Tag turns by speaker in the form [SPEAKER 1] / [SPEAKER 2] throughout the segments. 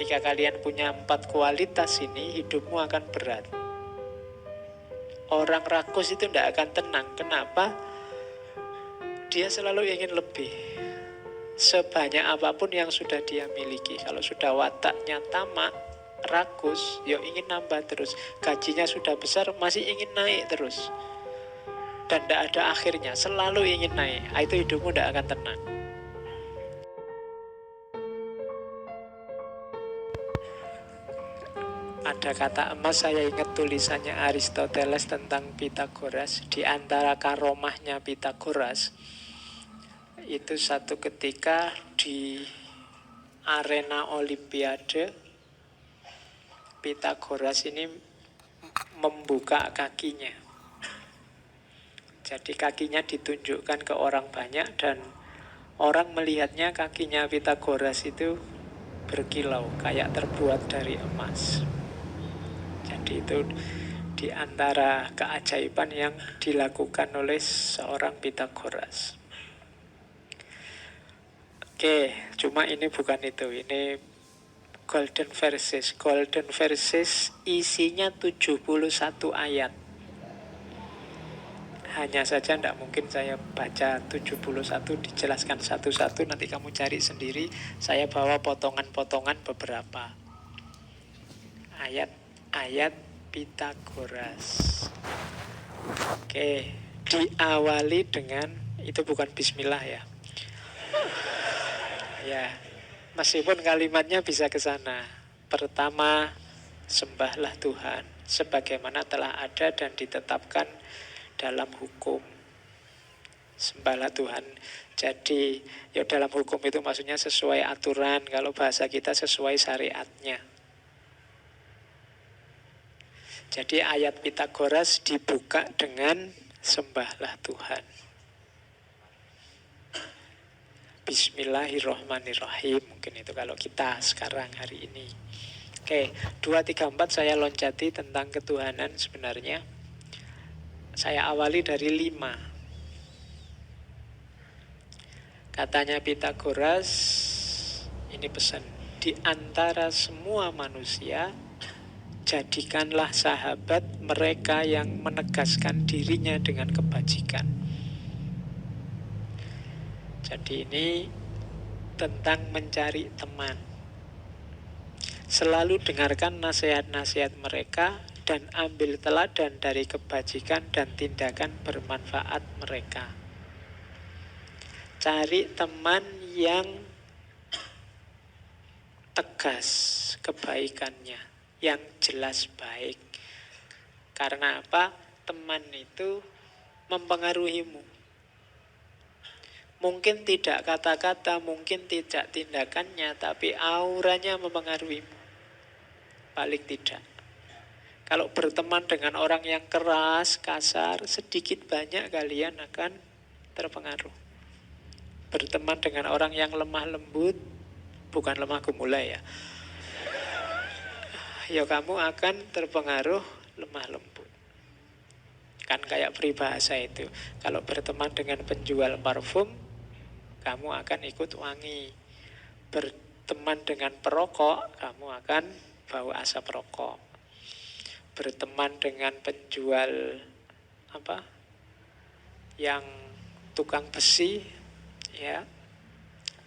[SPEAKER 1] Ketika kalian punya 4 kualitas ini, hidupmu akan berat. Orang rakus itu tidak akan tenang. Kenapa? Dia selalu ingin lebih. Sebanyak apapun yang sudah dia miliki. Kalau sudah wataknya tamak, rakus, ya ingin nambah terus. Gajinya sudah besar, masih ingin naik terus. Dan tidak ada akhirnya, selalu ingin naik. Itu hidupmu tidak akan tenang. Ada kata emas, saya ingat tulisannya Aristoteles tentang Pitagoras. Di antara karomahnya Pitagoras, itu satu ketika di arena Olimpiade, Pitagoras ini membuka kakinya. Jadi kakinya ditunjukkan ke orang banyak dan orang melihatnya kakinya Pitagoras itu berkilau, kayak terbuat dari emas. Jadi itu di antara keajaiban yang dilakukan oleh seorang Pitagoras. Oke, cuma ini bukan itu. Ini Golden Verses. Golden Verses isinya 71 ayat. Hanya saja tidak mungkin saya baca 71 dijelaskan satu-satu. Nanti kamu cari sendiri. Saya bawa potongan-potongan beberapa ayat Pitagoras. Oke, diawali dengan, itu bukan bismillah ya. Ya, meskipun kalimatnya bisa ke sana. Pertama, sembahlah Tuhan sebagaimana telah ada dan ditetapkan dalam hukum. Sembahlah Tuhan. Jadi, ya dalam hukum itu maksudnya sesuai aturan. Kalau bahasa kita sesuai syariatnya. Jadi ayat Pitagoras dibuka dengan sembahlah Tuhan. Bismillahirrahmanirrahim. Mungkin itu kalau kita sekarang hari ini. Oke, 2, 3, 4 saya loncati tentang ketuhanan sebenarnya. Saya awali dari 5. Katanya Pitagoras, ini pesan, di antara semua manusia, jadikanlah sahabat mereka yang menegaskan dirinya dengan kebajikan. Jadi ini tentang mencari teman. Selalu dengarkan nasihat-nasihat mereka dan ambil teladan dari kebajikan dan tindakan bermanfaat mereka. Cari teman yang tegas kebaikannya, yang jelas baik. Karena apa? Teman itu mempengaruhimu. Mungkin tidak kata-kata, mungkin tidak tindakannya, tapi auranya mempengaruhimu. Paling tidak. Kalau berteman dengan orang yang keras, kasar, sedikit banyak kalian akan terpengaruh. Berteman dengan orang yang lemah lembut, bukan lemah gemulai ya. Ya kamu akan terpengaruh lemah lembut. Kan kayak peribahasa itu. Kalau berteman dengan penjual parfum, kamu akan ikut wangi. Berteman dengan perokok, kamu akan bau asap rokok. Berteman dengan penjual yang tukang besi, ya,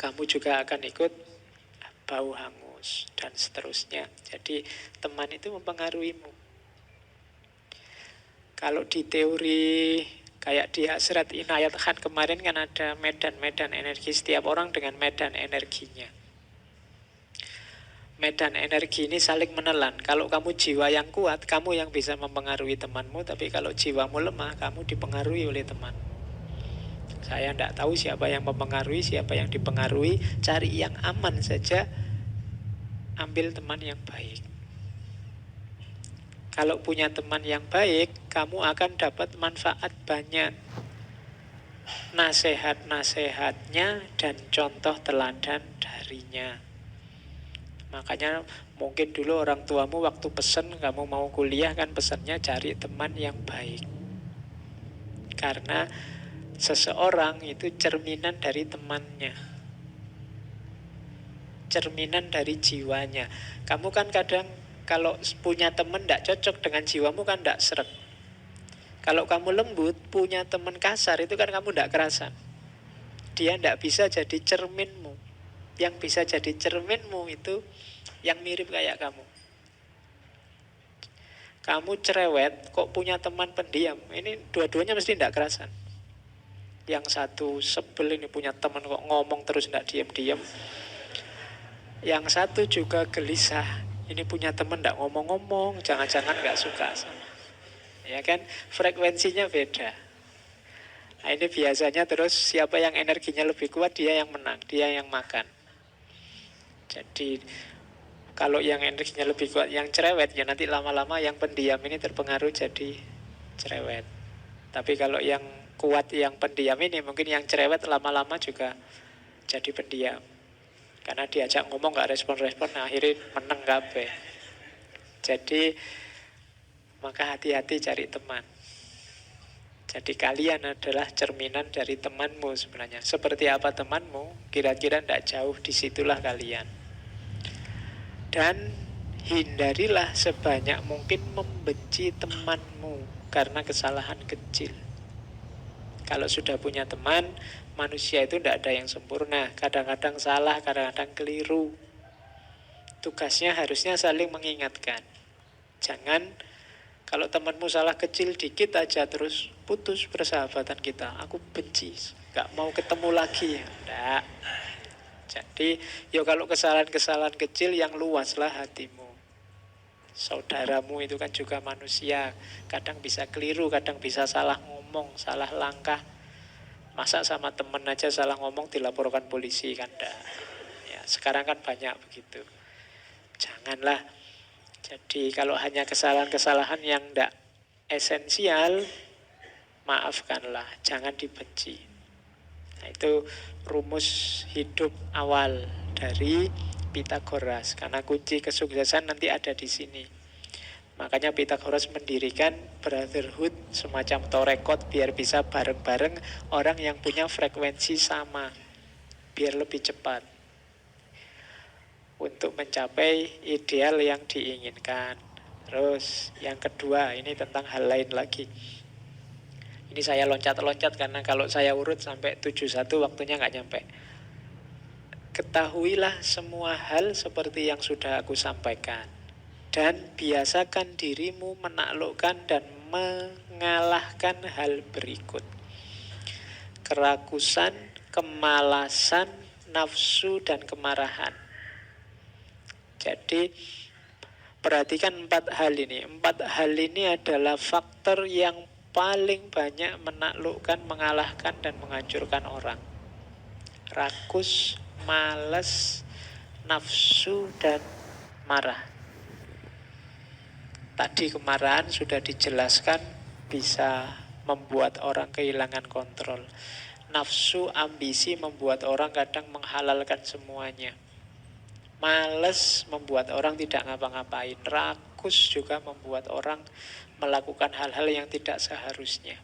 [SPEAKER 1] kamu juga akan ikut bau hangus dan seterusnya. Jadi teman itu mempengaruhimu. Kalau di teori kayak di Hasrat Inayat Khan kemarin kan ada medan-medan energi, setiap orang dengan medan energinya. Medan energi ini saling menelan. Kalau kamu jiwa yang kuat, kamu yang bisa mempengaruhi temanmu. Tapi kalau jiwamu lemah, kamu dipengaruhi oleh teman. Saya tidak tahu siapa yang mempengaruhi, siapa yang dipengaruhi. Cari yang aman saja. Ambil teman yang baik. Kalau punya teman yang baik, kamu akan dapat manfaat banyak. Nasihat-nasihatnya dan contoh teladan darinya. Makanya mungkin dulu orang tuamu waktu pesen kamu mau kuliah kan pesannya cari teman yang baik. Karena seseorang itu cerminan dari temannya. cerminan dari jiwanya. Kamu kan kadang kalau punya teman tidak cocok dengan jiwamu kan tidak seret. Kalau kamu lembut, punya teman kasar itu kan kamu tidak kerasan. Dia tidak bisa jadi cerminmu. Yang bisa jadi cerminmu itu yang mirip kayak kamu. Kamu cerewet, kok punya teman pendiam. Ini dua-duanya mesti tidak kerasan. Yang satu sebel, ini punya teman kok ngomong terus tidak diam-diam. Yang satu juga gelisah, ini punya teman tidak ngomong-ngomong, jangan-jangan nggak suka sama. Ya kan, frekuensinya beda. Nah, ini biasanya terus siapa yang energinya lebih kuat, dia yang menang, dia yang makan. Jadi kalau yang energinya lebih kuat, yang cerewet, ya nanti lama-lama yang pendiam ini terpengaruh jadi cerewet. Tapi kalau yang kuat, yang pendiam ini, mungkin yang cerewet lama-lama juga jadi pendiam. Karena diajak ngomong gak respon-respon, nah akhirnya menang kabeh. Jadi maka hati-hati cari teman. Jadi kalian adalah cerminan dari temanmu sebenarnya. Seperti apa temanmu, kira-kira tidak jauh disitulah kalian. Dan hindarilah sebanyak mungkin membenci temanmu karena kesalahan kecil. Kalau sudah punya teman, manusia itu tidak ada yang sempurna. Kadang-kadang salah, kadang-kadang keliru. Tugasnya harusnya saling mengingatkan. Jangan kalau temanmu salah kecil dikit aja terus putus persahabatan kita. Aku benci, gak mau ketemu lagi. Tidak. Jadi, ya kalau kesalahan-kesalahan kecil yang luaslah hatimu. Saudaramu itu kan juga manusia. Kadang bisa keliru, kadang bisa salah ngomong, salah langkah. Masa sama temen aja salah ngomong dilaporkan polisi kan enggak. Ya, sekarang kan banyak begitu. Janganlah. Jadi kalau hanya kesalahan-kesalahan yang enggak esensial, maafkanlah, jangan dibenci. Nah, itu rumus hidup awal dari Pitagoras. Karena kunci kesuksesan nanti ada di sini. Makanya Pitagoras mendirikan brotherhood, semacam torekot, biar bisa bareng-bareng orang yang punya frekuensi sama, biar lebih cepat untuk mencapai ideal yang diinginkan. Terus yang kedua, ini tentang hal lain lagi. Ini saya loncat-loncat karena kalau saya urut sampai 71 waktunya nggak nyampe. Ketahuilah semua hal seperti yang sudah aku sampaikan. Dan biasakan dirimu menaklukkan dan mengalahkan hal berikut. Kerakusan, kemalasan, nafsu, dan kemarahan. Jadi perhatikan 4 hal ini. 4 hal ini adalah faktor yang paling banyak menaklukkan, mengalahkan, dan menghancurkan orang. Rakus, malas, nafsu, dan marah. Tadi kemarahan sudah dijelaskan bisa membuat orang kehilangan kontrol. Nafsu, ambisi membuat orang kadang menghalalkan semuanya. Males membuat orang tidak ngapa-ngapain. Rakus juga membuat orang melakukan hal-hal yang tidak seharusnya.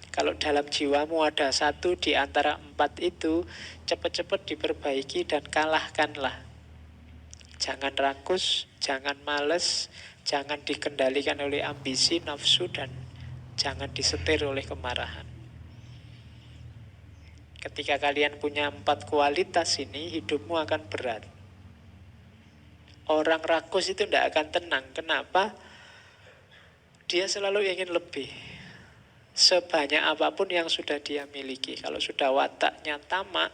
[SPEAKER 1] Kalau dalam jiwamu ada satu di antara 4 itu, cepat-cepat diperbaiki dan kalahkanlah. Jangan rakus, jangan males, jangan dikendalikan oleh ambisi, nafsu, dan jangan disetir oleh kemarahan. Ketika kalian punya 4 kualitas ini, hidupmu akan berat. Orang rakus itu tidak akan tenang. Kenapa? Dia selalu ingin lebih. Sebanyak apapun yang sudah dia miliki. Kalau sudah wataknya tamak,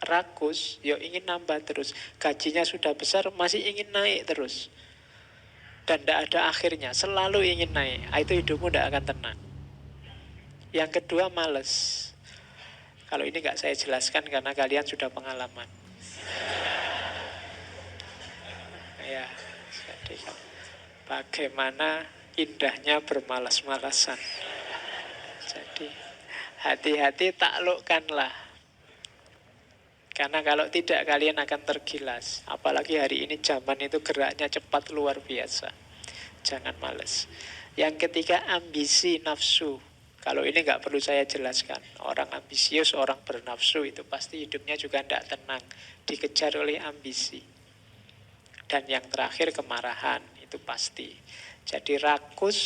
[SPEAKER 1] rakus, ya ingin nambah terus. Gajinya sudah besar, masih ingin naik terus. Dan tidak ada akhirnya, selalu ingin naik. Itu hidupmu tidak akan tenang. Yang kedua, males. Kalau ini nggak saya jelaskan karena kalian sudah pengalaman. Ya, jadi bagaimana indahnya bermalas-malasan. Jadi hati-hati, taklukkanlah. Karena kalau tidak kalian akan tergilas. Apalagi hari ini zaman itu geraknya cepat luar biasa. Jangan malas. Yang ketiga, ambisi, nafsu. Kalau ini nggak perlu saya jelaskan. Orang ambisius, orang bernafsu itu pasti hidupnya juga tidak tenang. Dikejar oleh ambisi. Dan yang terakhir kemarahan, itu pasti. Jadi rakus,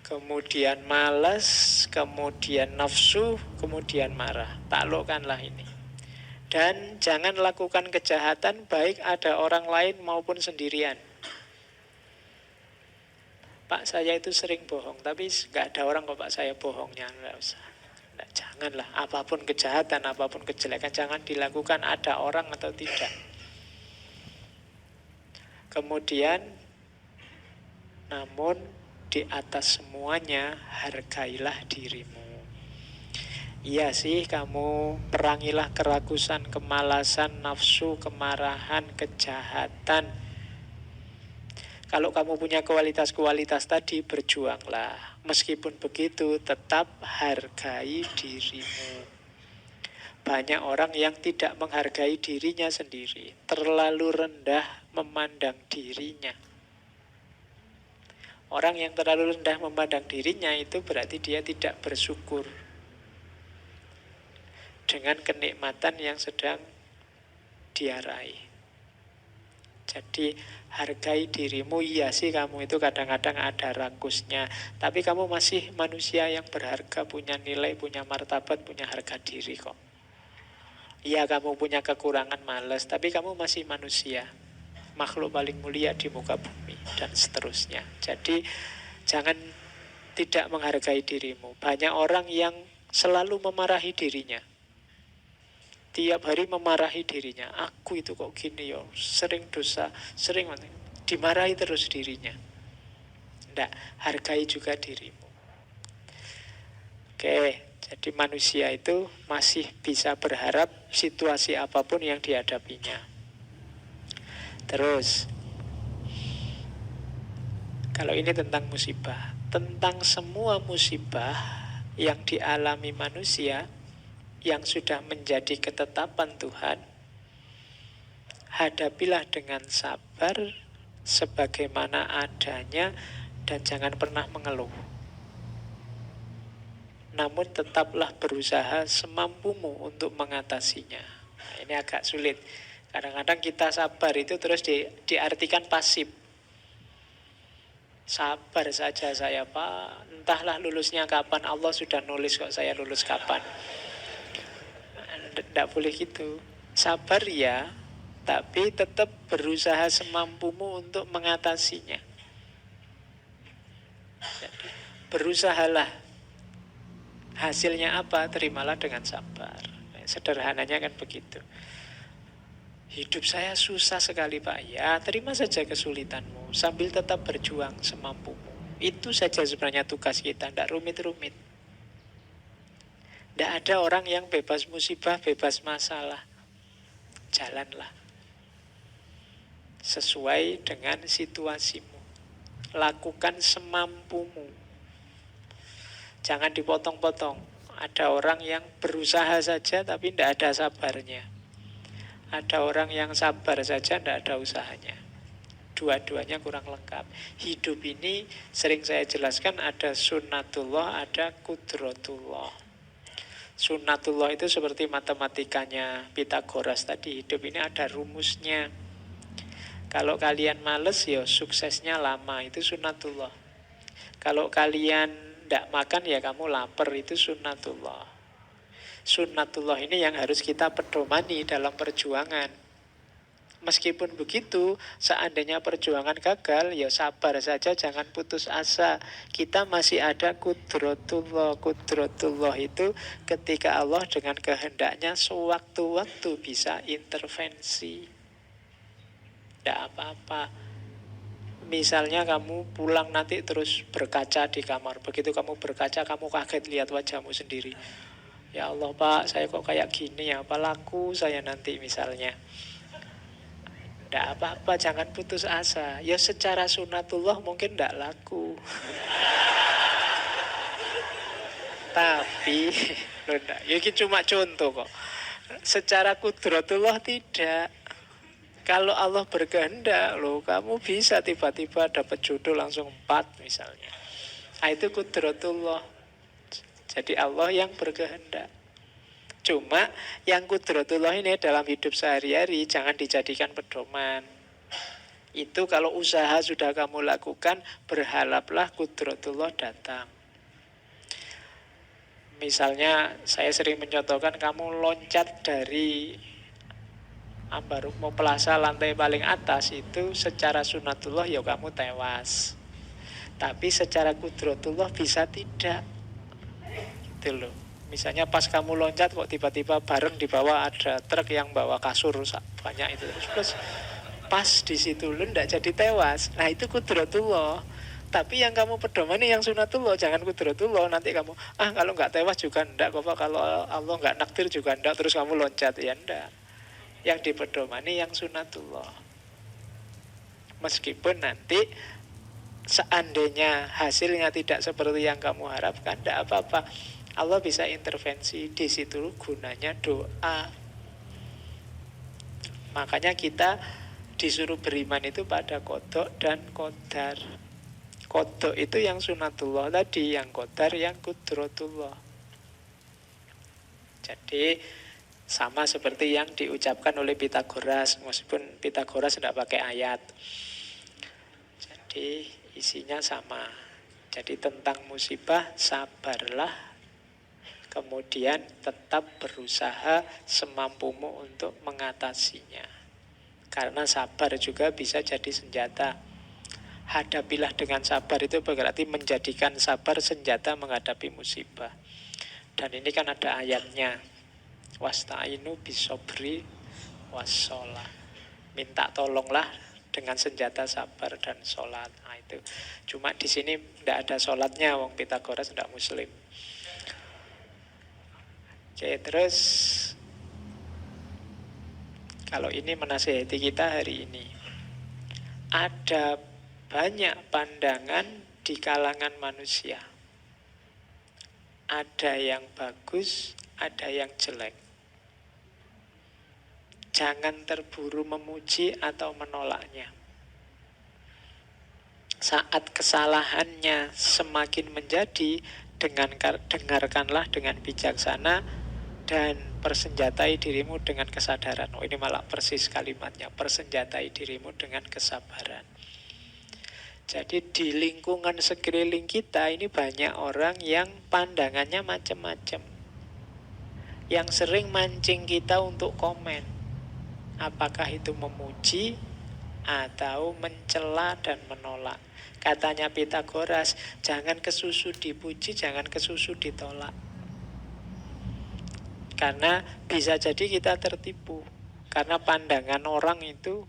[SPEAKER 1] kemudian malas, kemudian nafsu, kemudian marah. Taklukkanlah ini. Dan jangan lakukan kejahatan baik ada orang lain maupun sendirian. Pak, saya itu sering bohong, tapi nggak ada orang kok Pak saya bohongnya. Nggak usah. Nggak, janganlah, apapun kejahatan, apapun kejelekan, jangan dilakukan ada orang atau tidak. Kemudian, namun di atas semuanya, hargailah dirimu. Iya sih, kamu perangilah kerakusan, kemalasan, nafsu, kemarahan, kejahatan. Kalau kamu punya kualitas-kualitas tadi, berjuanglah. Meskipun begitu, tetap hargai dirimu. Banyak orang yang tidak menghargai dirinya sendiri, terlalu rendah memandang dirinya. Orang yang terlalu rendah memandang dirinya itu berarti dia tidak bersyukur dengan kenikmatan yang sedang dia raih. Jadi hargai dirimu. Iya sih, kamu itu kadang-kadang ada rakusnya, tapi kamu masih manusia yang berharga, punya nilai, punya martabat, punya harga diri kok. Iya, kamu punya kekurangan, malas, tapi kamu masih manusia, makhluk paling mulia di muka bumi, dan seterusnya. Jadi jangan tidak menghargai dirimu. Banyak orang yang selalu memarahi dirinya. Tiap hari memarahi dirinya. Aku itu kok gini ya, sering dosa, sering dimarahi terus dirinya. Tidak, hargai juga dirimu. Oke, jadi manusia itu masih bisa berharap situasi apapun yang dihadapinya. Terus, kalau ini tentang musibah, tentang semua musibah yang dialami manusia, yang sudah menjadi ketetapan Tuhan, hadapilah dengan sabar sebagaimana adanya dan jangan pernah mengeluh. Namun tetaplah berusaha semampumu untuk mengatasinya. Nah, ini agak sulit. Kadang-kadang kita sabar itu terus diartikan pasif. Sabar saja saya Pak, entahlah lulusnya kapan, Allah sudah nulis kok saya lulus kapan. Tidak boleh gitu. Sabar ya, tapi tetap berusaha semampumu untuk mengatasinya. Jadi, berusahalah. Hasilnya apa? Terimalah dengan sabar. Sederhananya kan begitu. Hidup saya susah sekali Pak. Ya, terima saja kesulitanmu sambil tetap berjuang semampumu. Itu saja sebenarnya tugas kita, tidak rumit-rumit. Tidak ada orang yang bebas musibah, bebas masalah. Jalanlah sesuai dengan situasimu. Lakukan semampumu. Jangan dipotong-potong. Ada orang yang berusaha saja tapi tidak ada sabarnya. Ada orang yang sabar saja tidak ada usahanya. Dua-duanya kurang lengkap. Hidup ini sering saya jelaskan ada sunnatullah, ada kudratullah. Sunnatullah itu seperti matematikanya Pythagoras tadi. Hidup ini ada rumusnya. Kalau kalian males ya suksesnya lama, itu sunnatullah. Kalau kalian tidak makan ya kamu lapar, itu sunnatullah. Sunnatullah ini yang harus kita pedomani dalam perjuangan. Meskipun begitu, seandainya perjuangan gagal, ya sabar saja, jangan putus asa. Kita masih ada kudratullah. Kudratullah itu ketika Allah dengan kehendaknya sewaktu-waktu bisa intervensi. Tidak apa-apa. Misalnya kamu pulang nanti terus berkaca di kamar. Begitu kamu berkaca, kamu kaget lihat wajahmu sendiri. Ya Allah Pak, saya kok kayak gini ya, apa laku saya nanti misalnya. Tidak apa-apa, jangan putus asa. Ya secara sunatullah mungkin tidak laku. Tapi, ya ini cuma contoh kok. Secara kudratullah tidak. Kalau Allah berkehendak, kamu bisa tiba-tiba dapat jodoh langsung 4 misalnya. Itu kudratullah. Jadi Allah yang berkehendak. Cuma yang kudratullah ini dalam hidup sehari-hari jangan dijadikan pedoman. Itu kalau usaha sudah kamu lakukan, berharaplah kudratullah datang. Misalnya saya sering mencontohkan kamu loncat dari Ambarukmo Plaza lantai paling atas, itu secara sunatullah ya kamu tewas. Tapi secara kudratullah bisa tidak. Gitu loh. Misalnya pas kamu loncat kok tiba-tiba bareng di bawah ada truk yang bawa kasur banyak itu. Terus pas di situ lu ndak jadi tewas. Nah itu kudratullah. Tapi yang kamu pedomani yang sunatullah, jangan kudratullah. Nanti kamu kalau nggak tewas juga ndak kok, kalau Allah nggak nakdir juga ndak, terus kamu loncat ya ndak. Yang dipedomani yang sunatullah. Meskipun nanti seandainya hasilnya tidak seperti yang kamu harapkan, ndak apa-apa. Allah bisa intervensi. Di situ gunanya doa. Makanya kita disuruh beriman itu pada qada dan qadar. Qada itu yang sunatullah tadi, yang qadar yang kudratullah. Jadi sama seperti yang diucapkan oleh Pitagoras, meskipun Pitagoras tidak pakai ayat. Jadi isinya sama. Jadi tentang musibah, sabarlah. Kemudian tetap berusaha semampumu untuk mengatasinya. Karena sabar juga bisa jadi senjata. Hadapilah dengan sabar itu berarti menjadikan sabar senjata menghadapi musibah. Dan ini kan ada ayatnya. Wasta'inu bisobri wassalah. Minta tolonglah dengan senjata sabar dan sholat. Nah itu. Cuma di sini tidak ada sholatnya, wong Pitagoras tidak muslim. Oke, terus kalau ini menasihati kita hari ini. Ada banyak pandangan di kalangan manusia. Ada yang bagus, ada yang jelek. Jangan terburu memuji atau menolaknya. Saat kesalahannya semakin menjadi, dengarkanlah dengan bijaksana dan persenjatai dirimu dengan kesadaran. Oh, ini malah persis kalimatnya. Persenjatai dirimu dengan kesabaran. Jadi di lingkungan sekeliling kita ini banyak orang yang pandangannya macam-macam. Yang sering mancing kita untuk komen. Apakah itu memuji atau mencela dan menolak. Katanya Pitagoras, jangan kesusu dipuji, jangan kesusu ditolak. Karena bisa jadi kita tertipu. Karena pandangan orang itu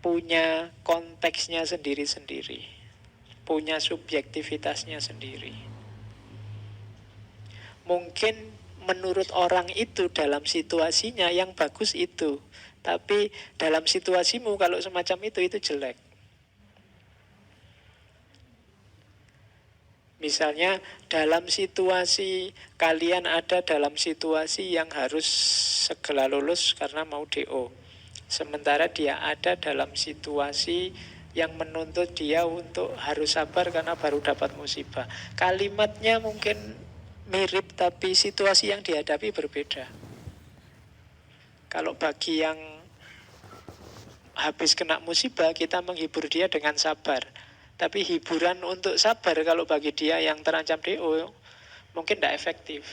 [SPEAKER 1] punya konteksnya sendiri-sendiri. Punya subjektivitasnya sendiri. Mungkin menurut orang itu dalam situasinya yang bagus itu. Tapi dalam situasimu kalau semacam itu jelek. Misalnya dalam situasi kalian ada dalam situasi yang harus segera lulus karena mau DO. Sementara dia ada dalam situasi yang menuntut dia untuk harus sabar karena baru dapat musibah. Kalimatnya mungkin mirip tapi situasi yang dihadapi berbeda. Kalau bagi yang habis kena musibah, kita menghibur dia dengan sabar. Tapi hiburan untuk sabar kalau bagi dia yang terancam DO mungkin tidak efektif.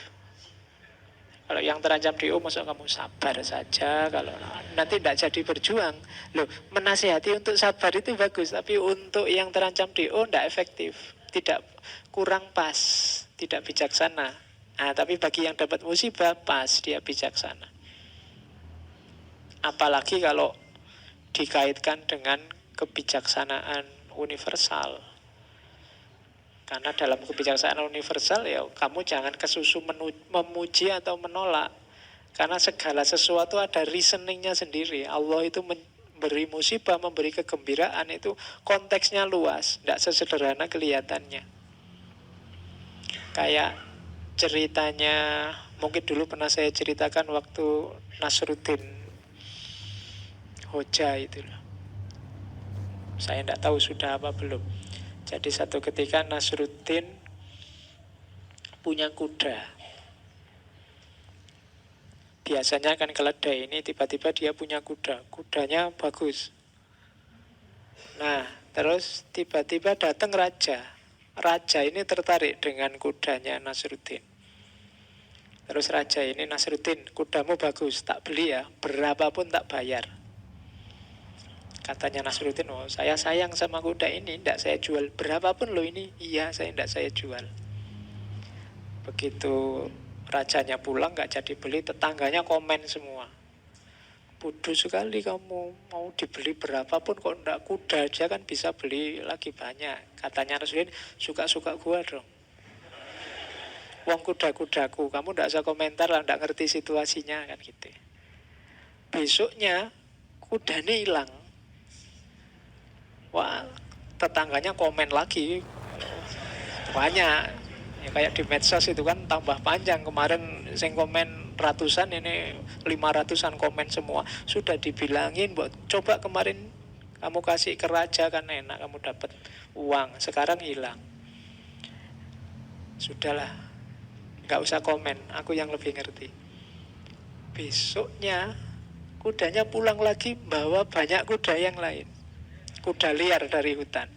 [SPEAKER 1] Kalau yang terancam DO maksud kamu sabar saja, kalau nanti tidak jadi berjuang. Loh, menasihati untuk sabar itu bagus, tapi untuk yang terancam DO tidak efektif, tidak, kurang pas, tidak bijaksana. Nah, tapi bagi yang dapat musibah pas, dia bijaksana. Apalagi kalau dikaitkan dengan kebijaksanaan universal. Karena dalam kebijaksanaan universal ya kamu jangan kesusu memuji atau menolak. Karena segala sesuatu ada reasoningnya sendiri. Allah itu memberi musibah, memberi kegembiraan itu konteksnya luas, tidak sesederhana kelihatannya. Kayak ceritanya, mungkin dulu pernah saya ceritakan waktu Nasruddin Hoja itu loh. Saya tidak tahu sudah apa belum. Jadi satu ketika Nasruddin punya kuda. Biasanya kan keledai ini tiba-tiba dia punya kuda. Kudanya bagus. Nah, terus tiba-tiba datang raja. Raja ini tertarik dengan kudanya Nasruddin. Terus raja ini, Nasruddin, kudamu bagus, tak beli ya, berapapun tak bayar. Katanya Nasruddin, oh saya sayang sama kuda ini, tidak saya jual. Berapapun lo ini, iya saya tidak saya jual. Begitu rajanya pulang gak jadi beli, tetangganya komen semua. Bodoh sekali kamu, mau dibeli berapapun kok ndak, kuda aja kan bisa beli lagi banyak. Katanya Nasruddin, suka-suka gua dong. Wong kuda-kudaku, kamu ndak usah komentar lah, ndak ngerti situasinya kan gitu. Besoknya kudanya hilang. Wah, tetangganya komen lagi banyak. Ya, kayak di medsos itu kan tambah panjang. Kemarin sing komen ratusan, ini 500-an komen semua. Sudah dibilangin, coba kemarin kamu kasih ke raja kan enak, kamu dapat uang. Sekarang hilang. Sudahlah, nggak usah komen, aku yang lebih ngerti. Besoknya kudanya pulang lagi bawa banyak kuda yang lain. Kuda liar dari hutan.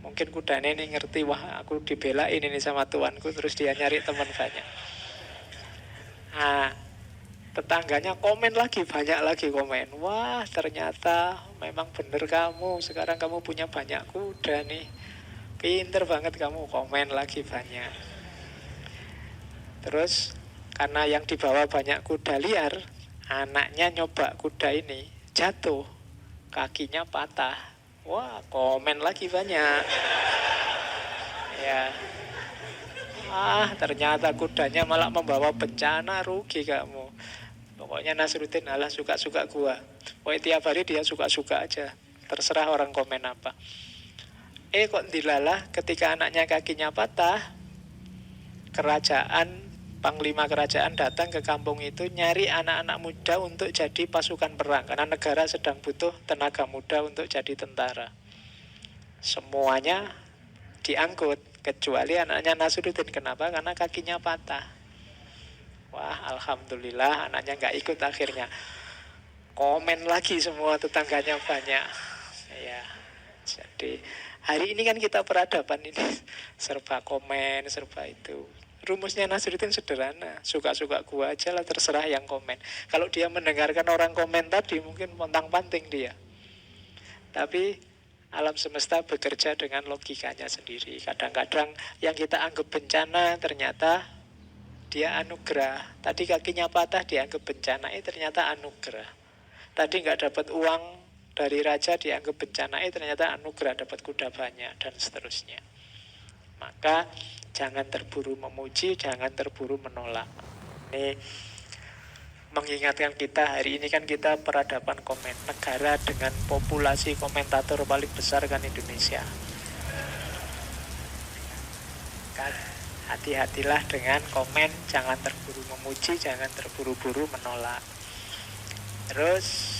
[SPEAKER 1] Mungkin kudanya ini ngerti, wah aku dibelain ini sama tuanku, terus dia nyari teman banyak. Nah, tetangganya komen lagi, banyak lagi komen. Wah, ternyata memang bener kamu, sekarang kamu punya banyak kuda nih. Pinter banget kamu, komen lagi banyak. Terus, karena yang dibawa banyak kuda liar, anaknya nyoba kuda ini, jatuh, kakinya patah. Wah, komen lagi banyak. Ya. Ternyata kudanya malah membawa bencana, rugi kamu. Pokoknya Nasruddin, alah suka-suka gua. Pokoknya tiap hari dia suka-suka aja. Terserah orang komen apa. Kok dilalah ketika anaknya kakinya patah, Panglima kerajaan datang ke kampung itu nyari anak-anak muda untuk jadi pasukan perang. Karena negara sedang butuh tenaga muda untuk jadi tentara. Semuanya diangkut, kecuali anaknya Nasruddin. Kenapa? Karena kakinya patah. Wah, alhamdulillah anaknya nggak ikut akhirnya. Komen lagi semua tetangganya banyak. Ya, jadi hari ini kan kita peradaban ini. Serba komen, serba itu. Rumusnya Nasruddin sederhana, suka-suka gua aja lah, terserah yang komen. Kalau dia mendengarkan orang komen tadi, mungkin pontang-panting dia. Tapi alam semesta bekerja dengan logikanya sendiri. Kadang-kadang yang kita anggap bencana ternyata dia anugerah. Tadi kakinya patah dianggap bencana, ternyata anugerah. Tadi nggak dapat uang dari raja dianggap bencana, ternyata anugerah, dapat kuda banyak, dan seterusnya. Maka jangan terburu memuji, jangan terburu menolak. Ini mengingatkan kita, hari ini kan kita peradaban komen. Negara dengan populasi komentator paling besar kan Indonesia. Kan, hati-hatilah dengan komen, jangan terburu memuji, jangan terburu-buru menolak. Terus